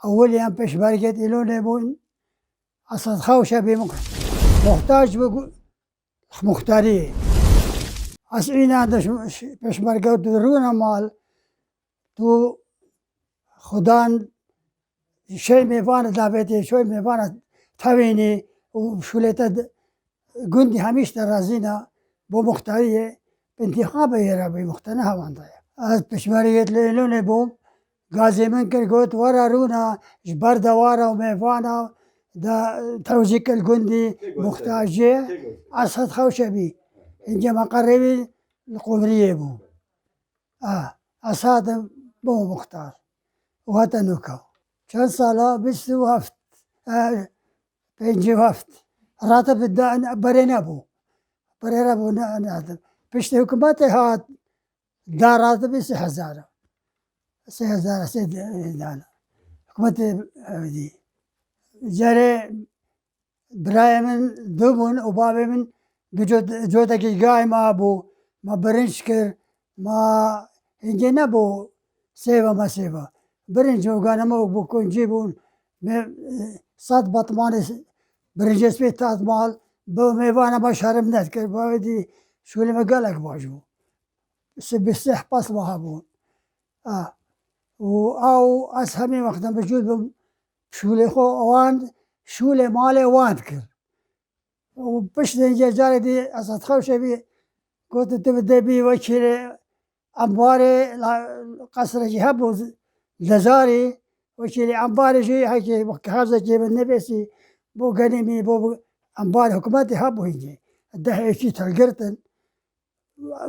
أول يوم پشمرگت إلونه بون أصد خوشة محتاج بقول مختارية أسئلة عندش پشمرگة درون مال تو خدان شيء ميفانا دابتي شوي ميفانا تبيني وشولتا جندي هميش ترازينا بو مختارية بانتخاب يربي مختنها وانضايا از پشمرگة ليلونه بوم غازي منكر قلت ورا رونا جبر دوارا وميفانا دا توزيك الجندي محتاجة أصد خوشة بي إنجا مقربي القمرية بو أصاد بو مختار وهتا نوكا كان صلاة بس وهفت بينجي وهفت راتب الدان برينا بو نادم بشتي حكومتي هات دار راتب 6000 سيد دانا حكومتي دي جري براي من دوبون وبابي من جودك قاي ما ابو ما برنشكر ما انجي نبو سيفا ما سيفا برنج وقانا ما بكون جيبون صد بطماني برنجس بيت مال بو ميوانا ما شرم نذكر بودي شو اللي ما قالك باجو بالسح بس ما هبون أو أسهمي وقتا بجود شولي خو أوان شولي مالي وانكر وبش نجي جاري دي أصد خوشة بي قلت تبدأ بي وكيلي أمباري قصر جهبو لزاري وكيلي أمباري جي هكي حافظة جيب النبسي بو قنيمي بو أمباري حكومتي هبو هيجي الدحي في تلقرتن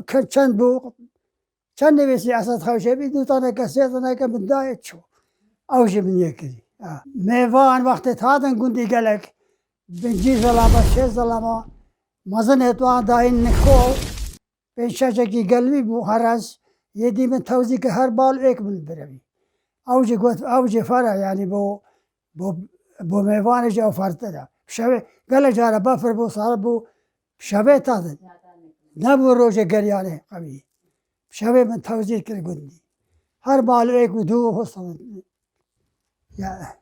كان بو كان نبسي أصد خوشة بي دوتانا كسيطانا كمداية شو أوجي من يكري ميفان وقت هذا قندي قالك بنجي ظلامة شي ظلامة مزن توان داين نخو بين شاشكي قلبي بو هرس يدي من توزيك هر بال ايك من بربي أوجي قلت أوجي فرع يعني بو ميفان جاو فرتدا شوي قال جارة بفر بو صار بو شوي تاذن نبو روجة قريانه قوي شوي من توزيك قندي هر بال ايك ودو حصل يا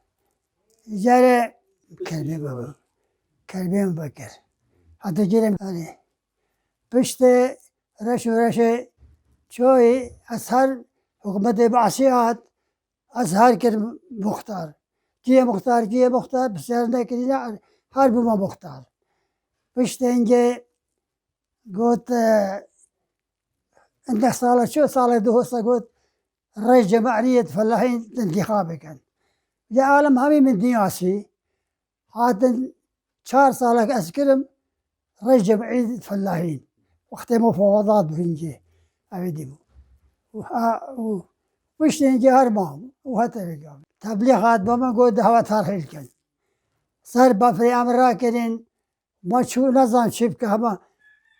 جاري كلمة بابا كلمة مبكر حتى جرم عليه بشتى رشي شوي أسهر حكومة بعصيات أسهر كر مختار كي مختار بسرنا كذا هر بما مختار بشتى إنجي قلت عندك صالة دو قلت رئيس جمهورية فلاحين انتخابي كان يا عالم همي من دياسي هذا 4 سالك أسكرم رئيس جمعية فلاحين وقت مفاوضات بهنجي أبدي وش نجي هرمام وهتا تبليغات بما قد هوا ترحيل كان صار بفري أمر راكنين ما شو نظام شبكة هما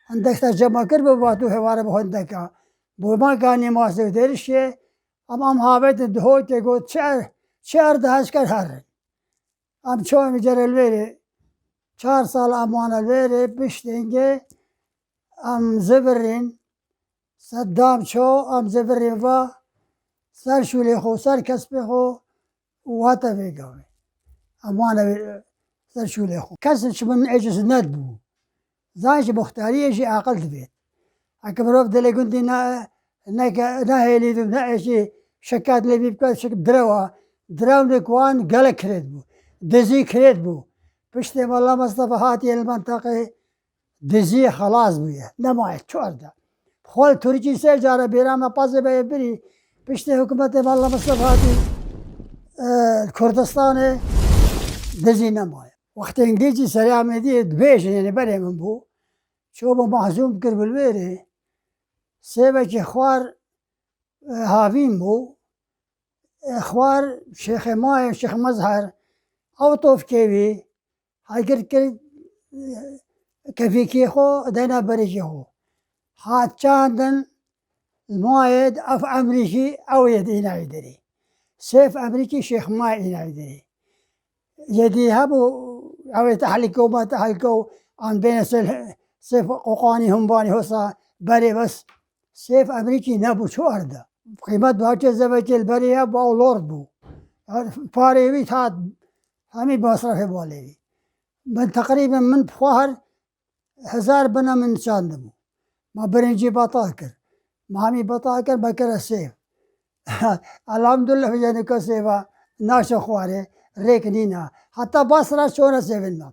عندك ترجمة كرب باتو هوارا بهندك بما كان ما سويت شيء أمام هابت الدهوت يقول شعر دهش كر هر ام شو مجرى الويري 4 سال امان الويري بشتنجي ام زبرين صدام شو ام زبرين و سر شولي خو سر كسبي خو وهتا بيقوي امان سر شولي خو كسش من اجس ندبو زايش مختارية شي عقل بيت اكبروف دلي قندي ناهيلي دو ناهيشي شكات لي بيبقى شك دراوني كوان قال كريت بو دزي كريت بو بشتي والله مصطفى هاتي المنطقة دزي خلاص بويا نمايت شو أردا خول تركي سجارة بيرام بازي بيبري بشتي حكومة والله مصطفى هاتي الكردستان دزي نمايت وقت انجليزي سريع مدي دبيش يعني بري من بو شو بو محزوم كرب الويري سيبك خوار هافين بو خوار شيخ ماي شيخ مظهر أو طوف كيفي هاجر كل كفي خو دينا بريجي خو هات كاندن المايد أف أمريكي أو يدينا يدري سيف أمريكي شيخ ماي إنا يدري يدي هبو أو تحلقوا ما تحلقوا عن بين سيف قوقاني هم باني هوسا بري بس سيف أمريكي نبو شو أردا قيمة بهاجة زباجة البري هبو أو لورد بو فاريوي تات همي بمصرف بالي من تقريبا من فهر 1000 بنا من شاندمو ما برنجي بطاكر ما همي بطاكر بكر السيف الحمد لله في جانب كسيفا ناشا خواري ريك نينا حتى بصرة شونا سيفنا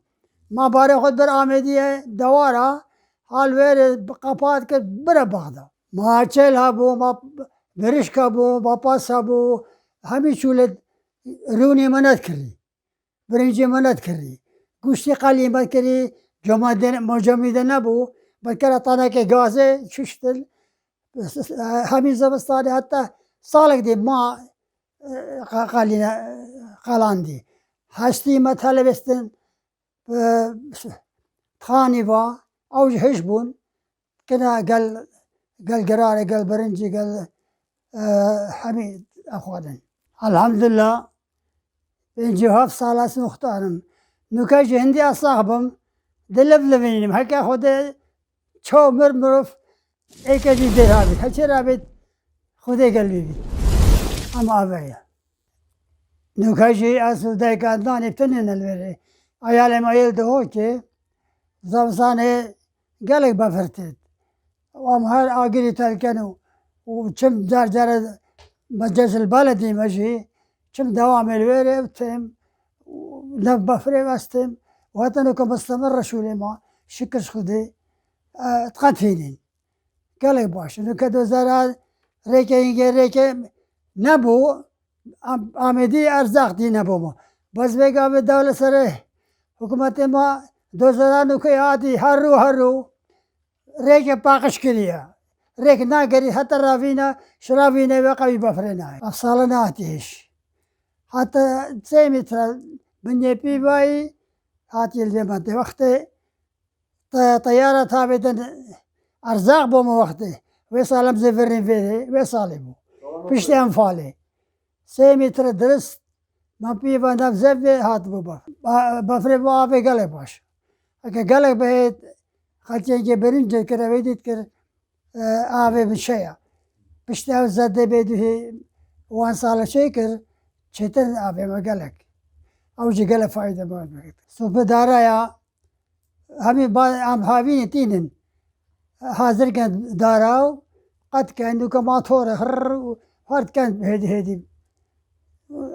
ما باري خود بر آمدية دوارا حال وير قفات كر برا بغدا ما چل هبو ما برشك هبو ما باس هبو همي شولد روني منات كري برنجي منات كري گوشتی قلیمت کردی مجمد نبو بکر طنک گازه ششتل همین زمستانی حتی سالک دی ما قلاندی هشتی مثلا بستن خانی با اوج هش بون كنا قال قرارة قال برنجي قال حميد أخواني الحمد لله بنجي هاف صالات مختارم نكاش عندي أصاحبهم دلبلبينهم هكا خده شو مرمرف ايكادي درابي هكا رابط خده قلبي بي أما أبايا نكاشي أصل دايك عدناني بتنين الوري عيالي ما يلدو هوكي زمساني قالك بفرتد وام هر آقري تلكنو وشم جار مجلس البلدي مجي شم دوام الوري وتم لف بفري واستم وهتنو كمستمر شو ما شكرش خدي تقتفينين قالك باش انو كدو زرال ريكا ينجي ريكا نبو آمدي ارزاق دي نبو ما بس بيقا بالدولة سره حكومت ما دوزرانو كي عادي هرو ريكا باقش كريا ريك ناقري حتى رافينا شرافينا بقى بفرنا افصالنا اتيش حتى تسيمي ترى بني باي هاتي الجماعة وقتي طيارة ثابتة أرزاق بوما وقتي ويصالم زفرين فيه ويصالمو بشتي أنفالي سيمي ترى درست ما بيبا نفزفي هات بوبا بفري بوابي قلق باش هكا قلق بهيت خلتين جي برنجة كرا ويديت كر آبي بالشيء بشتي أوزاد بيدو هي وان صالة شيكر شتر آبي ما قلق أو جي قلق فايدة ما بقيت سوف دارا يا همي عم هاوين تينن حاضر كان داراو قد كان دوكا ماطورة هرد كان هدي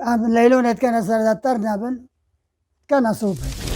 عم ليلونة كان سردتر نابن كان صوفي